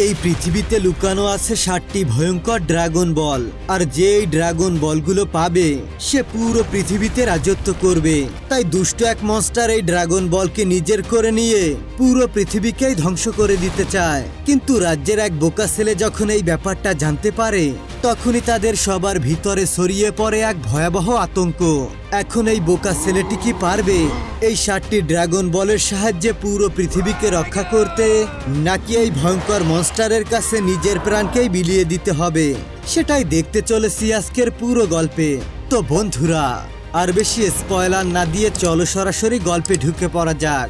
এই পৃথিবীতে লুকানো আছে 7টি ভয়ঙ্কর ড্রাগন বল, আর যে এই ড্রাগন বলগুলো পাবে সে পুরো পৃথিবীতে রাজত্ব করবে। তাই দুষ্ট এক মনস্টার এই ড্রাগন বলকে নিজের করে নিয়ে পুরো পৃথিবীকেই ধ্বংস করে দিতে চায়। কিন্তু রাজ্যের এক বোকা ছেলে যখন এই ব্যাপারটা জানতে পারে, তখনই তাদের সবার ভিতরে ছড়িয়ে পড়ে এক ভয়াবহ আতঙ্ক। এখন এই বোকা ছেলেটি কি পারবে এই 7টি ড্রাগন বলের সাহায্যে পুরো পৃথিবীকে রক্ষা করতে, নাকি এই ভয়ঙ্কর মনস্টারের কাছে নিজের প্রাণকেই বিলিয়ে দিতে হবে? সেটাই দেখতে চলেছি আজকের পুরো গল্পে। তো বন্ধুরা, আর বেশি স্পয়লার না দিয়ে চলো সরাসরি গল্পে ঢুকে পড়া যাক।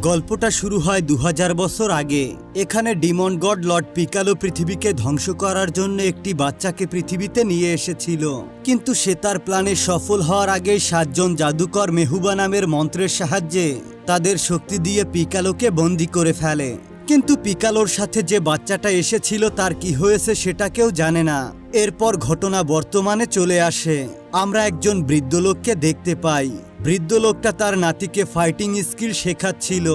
গল্পটা শুরু হয় 2000 বছর আগে। এখানে ডিমন গড লর্ড পিকালো পৃথিবীকে ধ্বংস করার জন্য একটি বাচ্চাকে পৃথিবীতে নিয়ে এসেছিল। কিন্তু সে তার প্ল্যানে সফল হওয়ার আগে 7 জন জাদুকর মেহুবা নামের মন্ত্রের সাহায্যে তাদের শক্তি দিয়ে পিকালোকে বন্দী করে ফেলে। কিন্তু পিকালোর সাথে যে বাচ্চাটা এসেছিল তার কি হয়েছে সেটা কেউ জানে না। এরপর ঘটনা বর্তমানে চলে আসে। আমরা একজন বৃদ্ধ লোককে দেখতে পাই। বৃদ্ধ লোকটা তার নাতিকে ফাইটিং স্কিল শেখাচ্ছিল।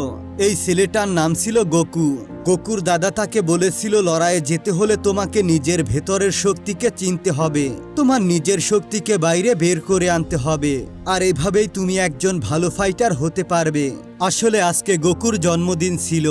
এই ছেলেটার নাম ছিল গোকু। গোকুর দাদা তাকে বলেছিল, লড়াইয়ে যেতে হলে তোমাকে নিজের ভেতরের শক্তিকে চিনতে হবে, তোমার নিজের শক্তিকে বাইরে বের করে আনতে হবে, আর এভাবেই তুমি একজন ভালো ফাইটার হতে পারবে। আসলে আজকে গোকুর জন্মদিন ছিল,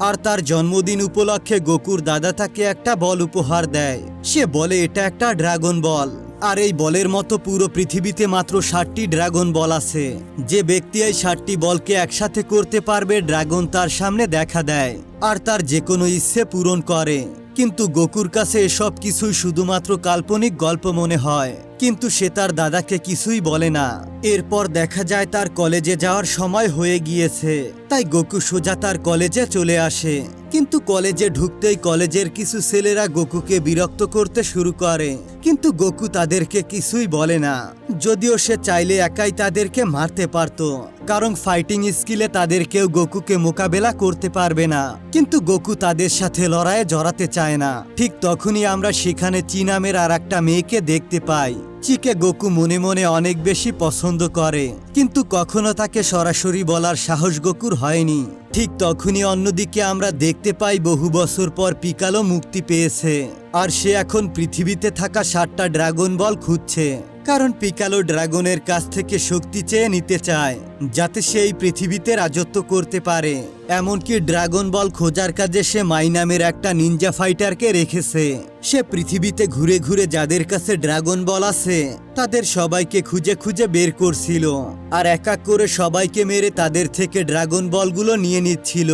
আর তার জন্মদিন উপলক্ষে গোকুর দাদা তাকে একটা বল উপহার দেয়। সে বলে এটা একটা ড্রাগন বল, আর এই বলের মতো পুরো পৃথিবীতে মাত্র 7টি ড্রাগন বল আছে। যে ব্যক্তি এই 7টি বলকে একসাথে করতে পারবে, ড্রাগন তার সামনে দেখা দেয় আর তার যে কোনো ইচ্ছে পূরণ করে। কিন্তু গোকুর কাছে এসব কিছুই শুধুমাত্র কাল্পনিক গল্প মনে হয়, কিন্তু সে তার দাদাকে কিছুই বলে না। এরপর দেখা যায় তার কলেজে যাওয়ার সময় হয়ে গিয়েছে, তাই গোকু সোজা তার কলেজে চলে আসে। কিন্তু কলেজে ঢুকতেই কলেজের কিছু ছেলেরা গোকুকে বিরক্ত করতে শুরু করে, কিন্তু গোকু তাদেরকে কিছুই বলে না। যদিও সে চাইলে একাই তাদেরকে মারতে পারত, কারণ ফাইটিং স্কিলে তাদের কেউ গোকুকে মোকাবেলা করতে পারবে না। কিন্তু গোকু তাদের সাথে লড়াইয়ে জড়াতে চায় না। ঠিক তখনই আমরা সেখানে চি নামের আর একটা মেয়েকে দেখতে পাই। চিকে গোকু মনে মনে অনেক বেশি পছন্দ করে, কিন্তু কখনো তাকে সরাসরি বলার সাহস গোকুর হয়নি। ঠিক তখনই অন্যদিকে আমরা দেখতে পাই বহু বছর পর পিকালো মুক্তি পেয়েছে, আর সে এখন পৃথিবীতে থাকা 7টা ড্রাগন বল খুঁজছে। কারণ পিকালো ড্রাগনের কাছ থেকে শক্তি চেয়ে নিতে চায়, যাতে সে এই পৃথিবীতে রাজত্ব করতে পারে। এমনকি ড্রাগন বল খোঁজার কাজে সে মাই নামের একটা নিনজা ফাইটারকে রেখেছে। সে পৃথিবীতে ঘুরে ঘুরে যাদের কাছে ড্রাগন বল আছে তাদের সবাইকে খুঁজে খুঁজে বের করছিল, আর এক এক করে সবাইকে মেরে তাদের থেকে ড্রাগন বলগুলো নিয়ে নিচ্ছিল।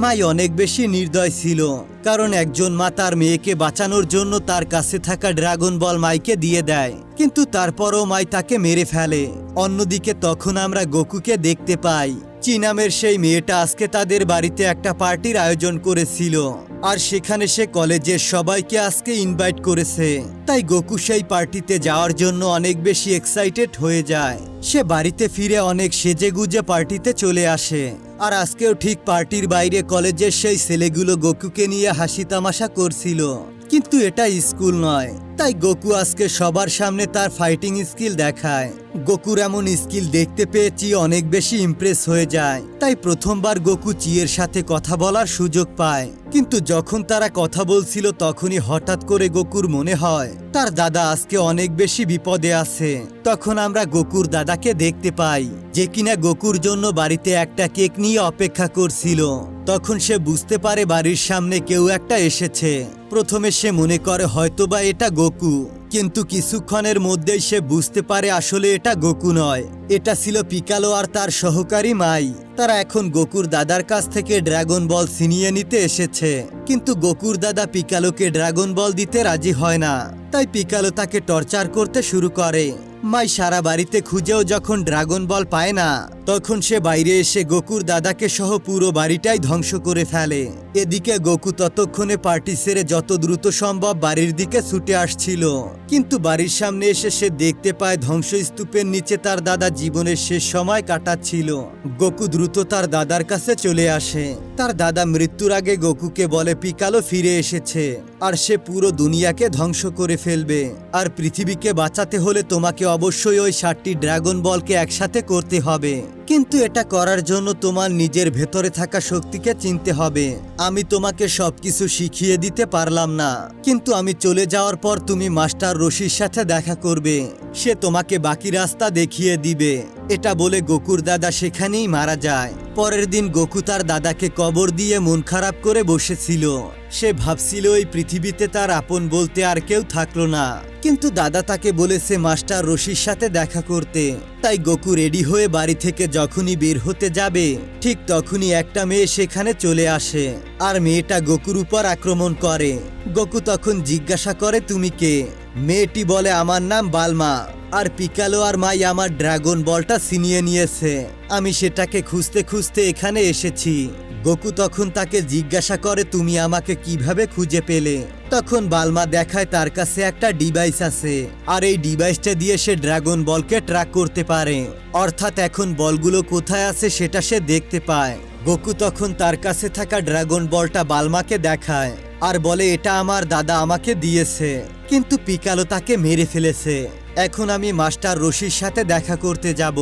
মাই অনেক বেশি নির্দয় ছিল, কারণ একজন মা তার মেয়েকে বাঁচানোর জন্য তার কাছে থাকা ড্রাগন বল মাইকে দিয়ে দেয়, কিন্তু তারপরও মাই তাকে মেরে ফেলে। অন্যদিকে তখন আমরা গোকুকে দেখতে পাই। চি নামের সেই মেয়েটা আজকে তাদের বাড়িতে একটা পার্টির আয়োজন করেছিল, আর সেখানে সে কলেজের সবাইকে আজকে ইনভাইট করেছে। তাই গোকু সেই পার্টিতে যাওয়ার জন্য অনেক বেশি এক্সাইটেড হয়ে যায়। সে বাড়িতে ফিরে অনেক সেজেগুজে পার্টিতে চলে আসে, আর আজকেও ঠিক পার্টির বাইরে কলেজের সেই ছেলেগুলো গোকুকে নিয়ে হাসি তামাশা করছিল। কিন্তু এটা স্কুল নয়, তাই গোকু আজকে সবার সামনে তার ফাইটিং স্কিল দেখায়। গোকুর এমন স্কিল দেখতে পেয়ে চি অনেক বেশি ইমপ্রেস হয়ে যায়। তাই প্রথমবার গোকু চিয়ের সাথে কথা বলার সুযোগ পায়। কিন্তু যখন তারা কথা বলছিল তখনই হঠাৎ করে গোকুর মনে হয় তার দাদা আজকে অনেক বেশি বিপদে আছে। তখন আমরা গোকুর দাদাকে দেখতে পাই, যে কিনা গোকুর জন্য বাড়িতে একটা কেক নিয়ে অপেক্ষা করছিল। তখন সে বুঝতে পারে বাড়ির সামনে কেউ একটা এসেছে। প্রথমে সে মনে করে হয়তোবা এটা গোকু, কিন্তু কিছুক্ষণের মধ্যেই সে বুঝতে পারে আসলে এটা গোকু নয়, এটা ছিল পিকালো আর তার সহকারী মাই। তারা এখন গোকুর দাদার কাছ থেকে ড্রাগন বল ছিনিয়ে নিতে এসেছে, কিন্তু গোকুর দাদা পিকালোকে ড্রাগন বল দিতে রাজি হয় না। তাই পিকালো তাকে টর্চার করতে শুরু করে। মাই সারা বাড়িতে খুঁজেও যখন ড্রাগন বল পায় না, তখন সে বাইরে এসে গোকুর দাদাকে সহ পুরো বাড়িটাই ধ্বংস করে ফেলে। এদিকে গোকু ততক্ষণে পার্টি সেরে যত দ্রুত সম্ভব বাড়ির দিকে ছুটে আসছিল, কিন্তু বাড়ির সামনে এসে সে দেখতে পায় ধ্বংসস্তূপের নিচে তার দাদা জীবনের শেষ সময় কাটাচ্ছিল। গোকু দ্রুত তার দাদার কাছে চলে আসে। তার দাদা মৃত্যুর আগে গোকুকে বলে পিকালো ফিরে এসেছে, আর সে পুরো দুনিয়াকে ধ্বংস করে ফেলবে, আর পৃথিবীকে বাঁচাতে হলে তোমাকে অবশ্যই ওই 7টি ড্রাগন বলকে একসাথে করতে হবে। কিন্তু এটা করার জন্য তোমার নিজের ভেতরে থাকা শক্তিকে চিনতে হবে। আমি তোমাকে সবকিছু শিখিয়ে দিতে পারলাম না, কিন্তু আমি চলে যাওয়ার পর তুমি মাস্টার রশির সাথে দেখা করবে। সে তোমাকে বাকি রাস্তা দেখিয়ে দিবে। এটা বলে গোকুর দাদা সেখানেই মারা যায়। পরের দিন গোকু তার দাদাকে কবর দিয়ে মন খারাপ করে বসেছিল। সে ভাবছিল এই পৃথিবীতে তার আপন বলতে আর কেউ থাকলো না, কিন্তু দাদা তাকে বলেছে মাস্টার রশির সাথে দেখা করতে। তাই গোকু রেডি হয়ে বাড়ি থেকে যখনই বের হতে যাবে, ঠিক তখনই একটা মেয়ে সেখানে চলে আসে আর মেয়েটা গোকুর উপর আক্রমণ করে। গোকু তখন জিজ্ঞাসা করে, তুমি কে? মেয়েটি বলে, আমার নাম বালমা, আর পিকালো আর মাই আমার ড্রাগন বলটা ছিনিয়ে নিয়েছে। আমি সেটাকে খুঁজতে খুঁজতে এখানে এসেছি। গোকু তখন তাকে জিজ্ঞাসা করে, তুমি আমাকে কিভাবে খুঁজে পেলে? তখন বালমা দেখায় তার কাছে একটা ডিভাইস আছে, আর এই ডিভাইসটা দিয়ে সে ড্রাগন বলকে ট্র্যাক করতে পারে। অর্থাৎ এখন বলগুলো কোথায় আছে সেটা সে দেখতে পায়। গোকু তখন তার কাছে থাকা ড্রাগন বলটা বালমাকে দেখায় আর বলে, এটা আমার দাদা আমাকে দিয়েছে, কিন্তু পিকালো তাকে মেরে ফেলেছে। এখন আমি মাস্টার রশির সাথে দেখা করতে যাব।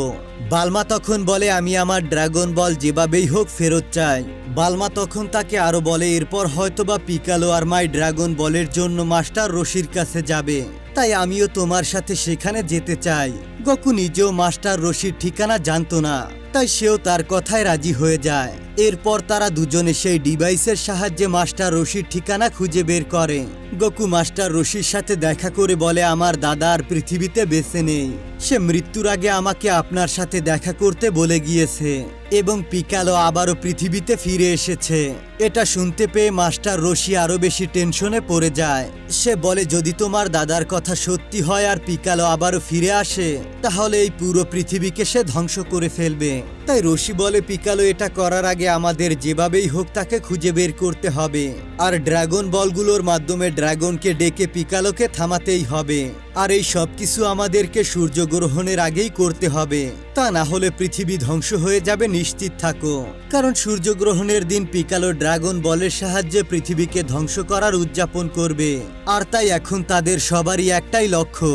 বালমা তখন বলে, আমি আমার ড্রাগন বল যেভাবেই হোক ফেরত চাই। বালমা তখন তাকে আরো বলে, এরপর হয়তোবা পিকালো আর মাই ড্রাগন বলের জন্য মাস্টার রশির কাছে যাবে, তাই আমিও তোমার সাথে সেখানে যেতে চাই। গোকু নিজেও মাস্টার রশির ঠিকানা জানতো না, তাই সেও তার কথায় রাজি হয়ে যায়। এরপর তারা দুজনে সেই ডিভাইসের সাহায্যে মাস্টার রশির ঠিকানা খুঁজে বের করে। গোকু মাস্টার রশির সাথে দেখা করে বলে, আমার দাদা আর পৃথিবীতে বেঁচে নেই। সে মৃত্যুর আগে আমাকে আপনার সাথে দেখা করতে বলে গিয়েছে, এবং পিকালো আবারও পৃথিবীতে ফিরে এসেছে। এটা শুনতে পেয়ে মাস্টার রশি আরো বেশি টেনশনে পড়ে যায়। সে বলে, যদি তোমার দাদার কথা সত্যি হয় আর পিকালো আবারও ফিরে আসে, তাহলে এই পুরো পৃথিবীকে সে ধ্বংস করে ফেলবে। তাই রশি বলে, পিকালো এটা করার আগে আমাদের যেভাবেই হোক তাকে খুঁজে বের করতে হবে, আর ড্রাগন বলগুলোর মাধ্যমে ড্রাগনকে ডেকে পিকালোকে থামাতেই হবে। আর এই সব কিছু আমাদেরকে সূর্যগ্রহণের আগেই করতে হবে, তা না হলে পৃথিবী ধ্বংস হয়ে যাবে নিশ্চিত থাকো। কারণ সূর্যগ্রহণের দিন পিকালো ড্রাগন বলের সাহায্যে পৃথিবীকে ধ্বংস করার উদযাপন করবে। আর তাই এখন তাদের সবারই একটাই লক্ষ্য,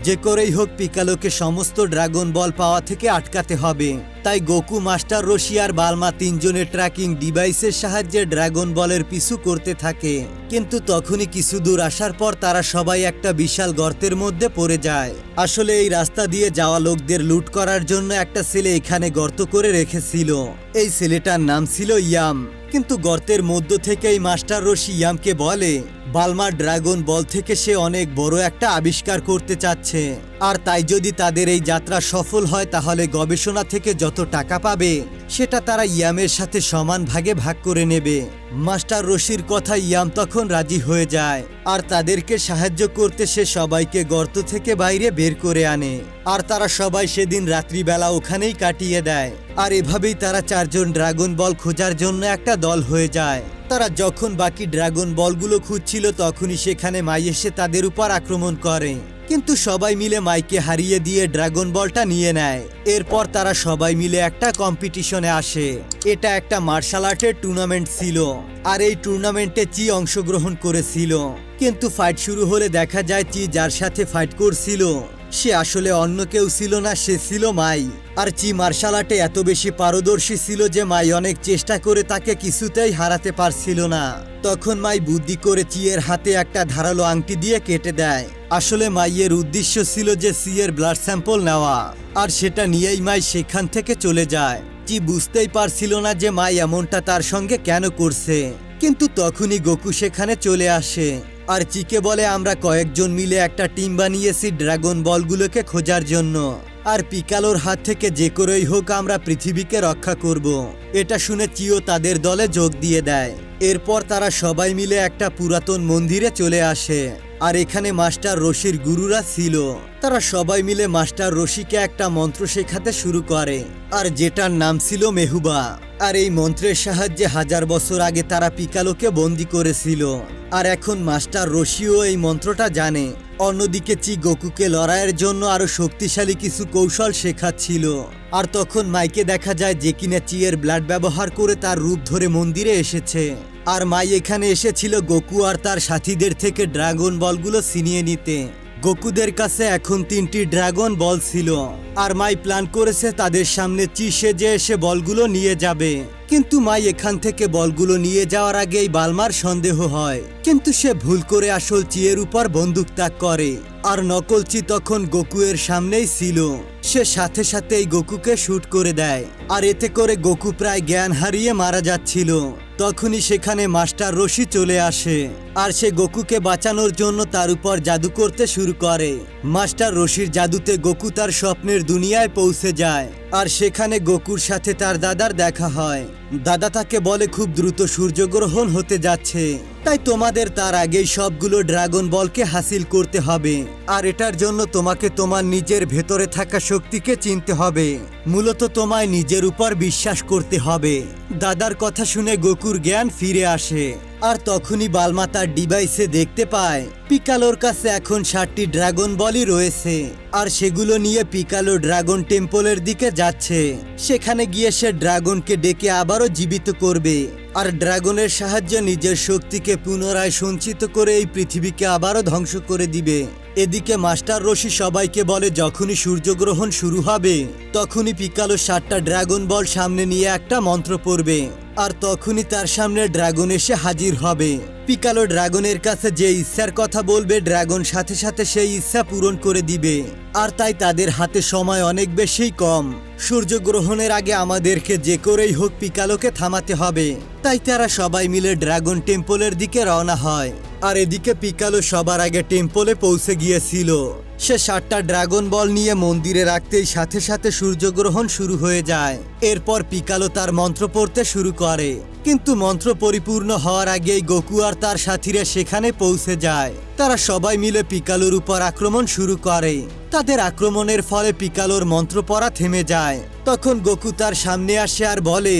যে করেই হোক পিকালোকে সমস্ত ড্রাগন বল পাওয়া থেকে আটকাতে হবে। তাই গোকু, মাস্টার রশি আর বালমা তিনজনের ট্র্যাকিং ডিভাইসের সাহায্যে ড্রাগন বলের পিছু করতে থাকে। কিন্তু তখনই কিছু দূর আসার পর তারা সবাই একটা বিশাল গর্তের মধ্যে পড়ে যায়। আসলে এই রাস্তা দিয়ে যাওয়া লোকদের লুট করার জন্য একটা ছেলে এখানে গর্ত করে রেখেছিল। এই ছেলেটার নাম ছিল ইয়াম। কিন্তু গর্তের মধ্য থেকেই মাস্টার রশি ইয়ামকে বলে, বালমার ড্রাগন বল থেকে সে অনেক বড় একটা আবিষ্কার করতে চাচ্ছে, আর তাই যদি তাদের এই যাত্রা সফল হয় তাহলে গবেষণা থেকে যত টাকা পাবে সেটা তারা ইয়ামের সাথে সমান ভাগে ভাগ করে নেবে। মাস্টার রশির কথা ইয়াম তখন রাজি হয়ে যায়, আর তাদেরকে সাহায্য করতে সে সবাইকে গর্ত থেকে বাইরে বের করে আনে। আর তারা সবাই সেদিন রাত্রিবেলা ওখানেই কাটিয়ে দেয়। আর এভাবেই তারা চারজন ড্রাগন বল খোঁজার জন্য একটা দল হয়ে যায়। তারা যখন বাকি ড্রাগন বলগুলো খুঁজছিল তখনই সেখানে মাই এসে তাদের উপর আক্রমণ করে, কিন্তু সবাই মিলে মাইকে হারিয়ে দিয়ে ড্রাগন বলটা নিয়ে নেয়। এরপর তারা সবাই মিলে একটা কম্পিটিশনে আসে। এটা একটা মার্শাল আর্টের টুর্নামেন্ট ছিল, আর এই টুর্নামেন্টে চি অংশগ্রহণ করেছিল। কিন্তু ফাইট শুরু হলে দেখা যায় চি যার সাথে ফাইট করছিল সে আসলে অন্য কেউ ছিল না, সে ছিল মাই। আর চি মার্শাল আর্টে এত বেশি পারদর্শী ছিল যে মাই অনেক চেষ্টা করে তাকে কিছুতেই হারাতে পারছিল না। তখন মাই বুদ্ধি করে চিয়ের হাতে একটা ধারালো আংটি দিয়ে কেটে দেয়। আসলে মাইয়ের উদ্দেশ্য ছিল যে সিয়ের ব্লাড স্যাম্পল নেওয়া, আর সেটা নিয়েই মাই সেখান থেকে চলে যায়। চি বুঝতেই পারছিল না যে মাই এমনটা তার সঙ্গে কেন করছে, কিন্তু তখনই গোকু সেখানে চলে আসে আর চিকে বলে, আমরা কয়েকজন মিলে একটা টিম বানিয়েছি ড্রাগন বলগুলোকে খোঁজার জন্য, আর পিকালোর হাত থেকে যে করেই হোক আমরা পৃথিবীকে রক্ষা করব। এটা শুনে চিও তাদের দলে যোগ দিয়ে দেয়। এরপর তারা সবাই মিলে একটা পুরাতন মন্দিরে চলে আসে, আর এখানে মাস্টার রশির গুরুরা ছিল। তারা সবাই মিলে মাস্টার রশিকে একটা মন্ত্র শেখাতে শুরু করে, আর যেটার নাম ছিল মেহুবা। আর এই মন্ত্রের সাহায্যে 1000 বছর আগে তারা পিকালোকে বন্দি করেছিল, আর এখন মাস্টার রশিও এই মন্ত্রটা জানে। অন্যদিকে চি গোকুকে লড়াইয়ের জন্য আরো শক্তিশালী কিছু কৌশল শেখাচ্ছিল। আর তখন মাইকে দেখা যায় যে কিনা চিয়ের ব্লাড ব্যবহার করে তার রূপ ধরে মন্দিরে এসেছে। আর মাই এখানে এসেছিল গোকু আর তার সাথীদের থেকে ড্রাগন বলগুলো ছিনিয়ে নিতে। গোকুদের কাছে এখন 3টি ড্রাগন বল ছিল আর মাই প্ল্যান করেছে তাদের সামনে চি সেজে এসে বলগুলো নিয়ে যাবে। কিন্তু মাই এখান থেকে বলগুলো নিয়ে যাওয়ার আগেই বালমার সন্দেহ হয়, কিন্তু সে ভুল করে আসল চিয়ের উপর বন্দুক তাক করে আর নকল চি তখন গোকুয়ের সামনেই ছিল। সে সাথে সাথেই গোকুকে শুট করে দেয় আর এতে করে গোকু প্রায় জ্ঞান হারিয়ে মারা যাচ্ছিল। তখনই সেখানে মাস্টার রশি চলে আসে আর সে গোকুকে বাঁচানোর জন্য তার উপর জাদু করতে শুরু করে। মাস্টার রশির জাদুতে গোকু তার স্বপ্নের দুনিয়ায় পৌঁছে যায় আর সেখানে গোকুর সাথে তার দাদার দেখা হয়। দাদা তাকে বলে খুব দ্রুত সূর্যগ্রহণ হতে যাচ্ছে, তাই তোমাদের তার আগেই সবগুলো ড্রাগন বলকে হাসিল করতে হবে আর এটার জন্য তোমাকে তোমার নিজের ভেতরে থাকা শক্তিকে চিনতে হবে। মূলত তোমায় নিজের উপর বিশ্বাস করতে হবে। দাদার কথা শুনে গোকুর জ্ঞান ফিরে আসে আর তখনই বালমা তার ডিভাইসে দেখতে পায় পিকালোর কাছে এখন 7টি ড্রাগন বলই রয়েছে আর সেগুলো নিয়ে পিকালো ড্রাগন টেম্পলের দিকে যাচ্ছে। সেখানে গিয়ে সে ড্রাগনকে ডেকে আবারও জীবিত করবে আর ড্রাগনের সাহায্যে নিজের শক্তিকে পুনরায় সঞ্চিত করে এই পৃথিবীকে আবারও ধ্বংস করে দিবে। এদিকে মাস্টার রশি সবাইকে বলে যখনই সূর্যগ্রহণ শুরু হবে তখনই পিকালো 7টা ড্রাগন বল সামনে নিয়ে একটা মন্ত্র পড়বে আর তখনই তার সামনে ড্রাগন এসে হাজির হবে। পিকালো ড্রাগনের কাছে যে ইচ্ছার কথা বলবে ড্রাগন সাথে সাথে সেই ইচ্ছা পূরণ করে দিবে আর তাই তাদের হাতে সময় অনেক বেশি কম। সূর্যগ্রহণের আগে আমাদেরকে যে করেই হোক পিকালোকে থামাতে হবে, তাই তারা সবাই মিলে ড্রাগন টেম্পলের দিকে রওনা হয়। আর এদিকে পিকালো সবার আগে টেম্পলে পৌঁছে গিয়েছিল। সে 7টা ড্রাগন বল নিয়ে মন্দিরে রাখতেই সাথে সাথে সূর্যগ্রহণ শুরু হয়ে যায়। এরপর পিকালো তার মন্ত্র পড়তে শুরু করে, কিন্তু মন্ত্র পরিপূর্ণ হওয়ার আগেই গোকু আর তার সাথীরা সেখানে পৌঁছে যায়। তারা সবাই মিলে পিকালোর উপর আক্রমণ শুরু করে। তাদের আক্রমণের ফলে পিকালোর মন্ত্র পড়া থেমে যায়। তখন গোকু তার সামনে আসে আর বলে,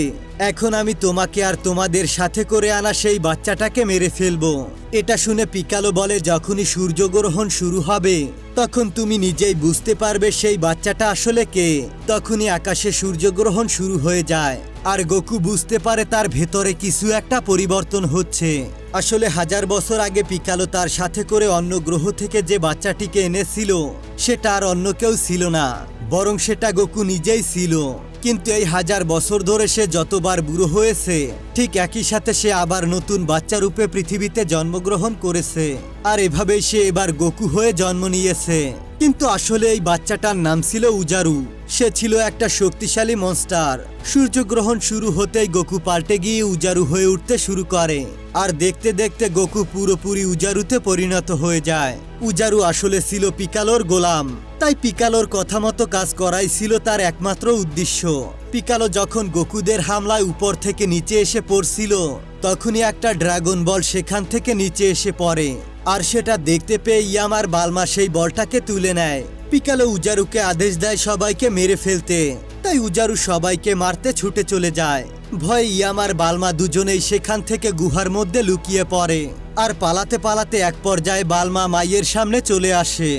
এখন আমি তোমাকে আর তোমাদের সাথে করে আনা সেই বাচ্চাটাকে মেরে ফেলবো। এটা শুনে পিকালো বলে যখনই সূর্যগ্রহণ শুরু হবে তখন তুমি নিজেই বুঝতে পারবে সেই বাচ্চাটা আসলে কে। তখনই আকাশে সূর্যগ্রহণ শুরু হয়ে যায় আর গোকু বুঝতে পারে তার ভেতরে কিছু একটা পরিবর্তন হচ্ছে। আসলে 1000 বছর আগে পিকালো তার সাথে করে অন্য গ্রহ থেকে যে বাচ্চাটিকে এনেছিল সেটা আর অন্য কেউ ছিল না, বরং সেটা গোকু নিজেই ছিল। কিন্তু এই 1000 বছর ধরে সে যতবার বুড়ো হয়েছে ঠিক একই সাথে সে আবার নতুন বাচ্চা রূপে পৃথিবীতে জন্মগ্রহণ করেছে আর এভাবেই সে এবার গোকু হয়ে জন্ম নিয়েছে। কিন্তু আসলে এই বাচ্চাটার নাম ছিল উজারু। সে ছিল একটা শক্তিশালী মনস্টার। সূর্যগ্রহণ শুরু হতেই গোকু পাল্টে গিয়ে উজারু হয়ে উঠতে শুরু করে আর দেখতে দেখতে গোকু পুরোপুরি উজারুতে পরিণত হয়ে যায়। উজারু আসলে ছিল পিকালোর গোলাম, তাই পিকালোর কথা মতো কাজ করাই ছিল তার একমাত্র উদ্দেশ্য। পিকালো যখন গোকুদের হামলায় উপর থেকে নিচে এসে পড়ছিল তখনই একটা ড্রাগন বল সেখান থেকে নিচে এসে পড়ে আর সেটা দেখতে পেয়ে ইয়ামার বালমা সেই বলটাকে তুলে নেয়। পিকালো উজারুকে আদেশ দেয় সবাইকে মেরে ফেলতে, তাই উজারু সবাইকে মারতে ছুটে চলে যায়। ভয়ে ইয়ামার বালমা দুজনেই সেখান থেকে গুহার মধ্যে লুকিয়ে পড়ে আর পালাতে পালাতে এক পর্যায়ে বালমা মাইয়ের সামনে চলে আসে।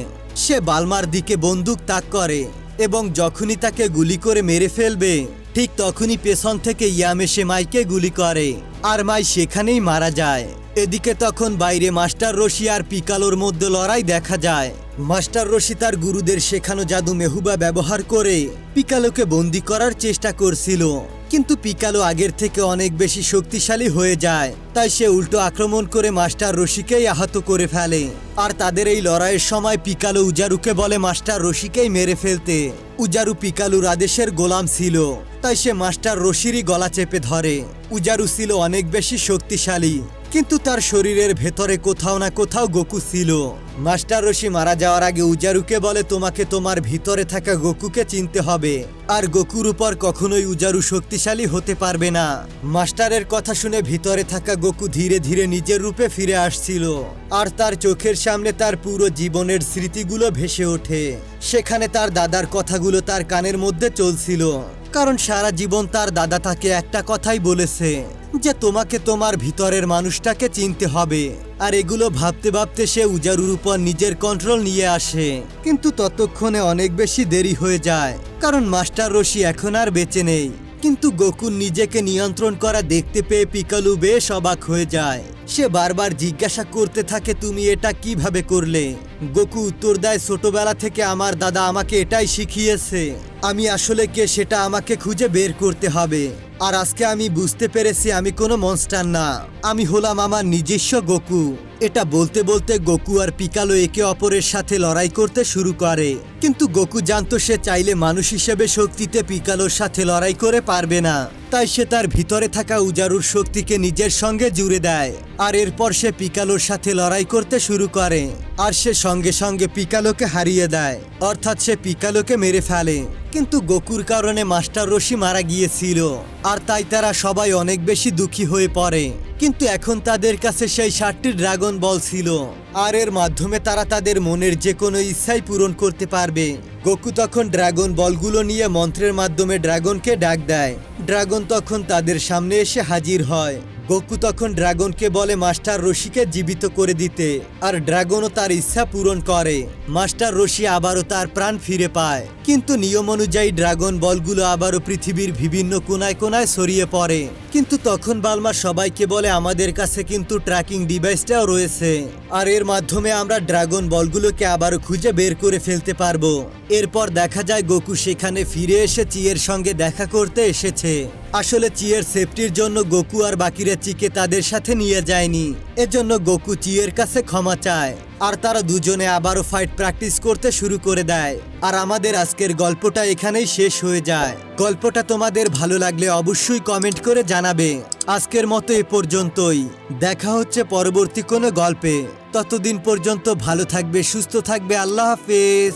সে বালমার দিকে বন্দুক তাক করে এবং যখনই তাকে গুলি করে মেরে ফেলবে ঠিক তখনই পেছন থেকে ইয়াম এসে মাইকে গুলি করে আর মাই সেখানেই মারা যায়। এদিকে তখন বাইরে মাস্টার রশি আর পিকালোর মধ্যে লড়াই দেখা যায়। মাস্টার রশি তার গুরুদের শেখানো জাদু মেহুবা ব্যবহার করে পিকালোকে বন্দি করার চেষ্টা করছিল, কিন্তু পিকালো আগের থেকে অনেক বেশি শক্তিশালী হয়ে যায়, তাই সে উল্টো আক্রমণ করে মাস্টার রশিকেই আহত করে ফেলে। আর তাদের এই লড়াইয়ের সময় পিকালো উজারুকে বলে মাস্টার রশিকেই মেরে ফেলতে। উজারু পিকালুর আদেশের গোলাম ছিল, তাই সে মাস্টার রশিরই গলা চেপে ধরে। উজারু ছিল অনেক বেশি শক্তিশালী, কিন্তু তার শরীরের ভেতরে কোথাও না কোথাও গোকু ছিল। মাস্টার রশি মারা যাওয়ার আগে উজারুকে বলে তোমাকে তোমার ভিতরে থাকা গোকুকে চিনতে হবে আর গোকুর উপর কখনোই উজারু শক্তিশালী হতে পারবে না। মাস্টারের কথা শুনে ভিতরে থাকা গোকু ধীরে ধীরে নিজের রূপে ফিরে আসছিল আর তার চোখের সামনে তার পুরো জীবনের স্মৃতিগুলো ভেসে ওঠে। সেখানে তার দাদার কথাগুলো তার কানের মধ্যে চলছিল, কারণ সারা জীবন তার দাদা তাকে একটা কথাই বলেছে যে তোমাকে তোমার ভিতরের মানুষটাকে চিনতে হবে। আর এগুলো ভাবতে ভাবতে সে উজারুর উপর নিজের কন্ট্রোল নিয়ে আসে, কিন্তু ততক্ষণে অনেক বেশি দেরি হয়ে যায়, কারণ মাস্টার রশি এখন আর বেঁচে নেই। কিন্তু গোকুর নিজেকে নিয়ন্ত্রণ করা দেখতে পেয়ে পিকালু বেশ অবাক হয়ে যায়। সে বারবার জিজ্ঞাসা করতে থাকে তুমি এটা কিভাবে করলে। গোকু উত্তর দেয়, ছোটবেলা থেকে আমার দাদা আমাকে এটাই শিখিয়েছে, আমি আসলে কে সেটা আমাকে খুঁজে বের করতে হবে। আর আজকে আমি বুঝতে পেরেছি আমি কোনো মনস্টার না, আমি হলাম আমার নিজস্ব গোকু। এটা বলতে বলতে গোকু আর পিকালো একে অপরের সাথে লড়াই করতে শুরু করে, কিন্তু গোকু জানতো সে চাইলে মানুষ হিসেবে শক্তিতে পিকালোর সাথে লড়াই করে পারবে না। তাই সে তার ভিতরে থাকা উজারুর শক্তিকে নিজের সঙ্গে জুড়ে দেয়, আর এরপর সে পিকালোর সাথে লড়াই করতে শুরু করে। আর সে সঙ্গে সঙ্গে পিকালোকে হারিয়ে দেয়, অর্থাৎ সে পিকালোকে মেরে ফেলে। কিন্তু গোকুর কারণে মাস্টার রশি মারা গিয়েছিল, আর তাই তারা সবাই অনেক বেশি দুঃখী হয়ে পড়ে। কিন্তু এখন তাদের কাছে সেই 7টি ড্রাগন বল ছিল, আর এর মাধ্যমে তারা তাদের মনের যে কোনো ইচ্ছাই পূরণ করতে পারবে। গোকু তখন ড্রাগন বলগুলো নিয়ে মন্ত্রের মাধ্যমে ড্রাগনকে ডাক দেয়। ড্রাগন তখন তাদের সামনে এসে হাজির হয়। গোকু তখন ড্রাগনকে বলে মাস্টার রশিকে জীবিত করে দিতে, আর ড্রাগনও তার ইচ্ছা পূরণ করে। মাস্টার রশি আবারও তার প্রাণ ফিরে পায়, কিন্তু নিয়ম অনুযায়ী ড্রাগন বলগুলো আবারও পৃথিবীর বিভিন্ন কোনায় কোনায় ছড়িয়ে পড়ে। কিন্তু তখন বালমা সবাইকে বলে আমাদের কাছে কিন্তু ট্র্যাকিং ডিভাইসটাও রয়েছে, আর এর মাধ্যমে আমরা ড্রাগন বলগুলোকে আবারও খুঁজে বের করে ফেলতে পারবো। এরপর দেখা যায় গোকু সেখানে ফিরে এসে চিয়ের সঙ্গে দেখা করতে এসেছে। আসলে চিয়ের সেফটির জন্য গোকু আর বাকিরা চিকে তাদের সাথে নিয়ে যায়নি, এজন্য গোকু চিয়ের কাছে ক্ষমা চায়, আর তারা দুজনে আবারও ফাইট প্র্যাকটিস করতে শুরু করে দেয়। আর আমাদের আজকের গল্পটা এখানেই শেষ হয়ে যায়। গল্পটা তোমাদের ভালো লাগলে অবশ্যই কমেন্ট করে জানাবে। আজকের মতো এ পর্যন্তই, দেখা হচ্ছে পরবর্তী কোনো গল্পে। ততদিন পর্যন্ত ভালো থাকবে, সুস্থ থাকবে, আল্লাহ হাফেজ।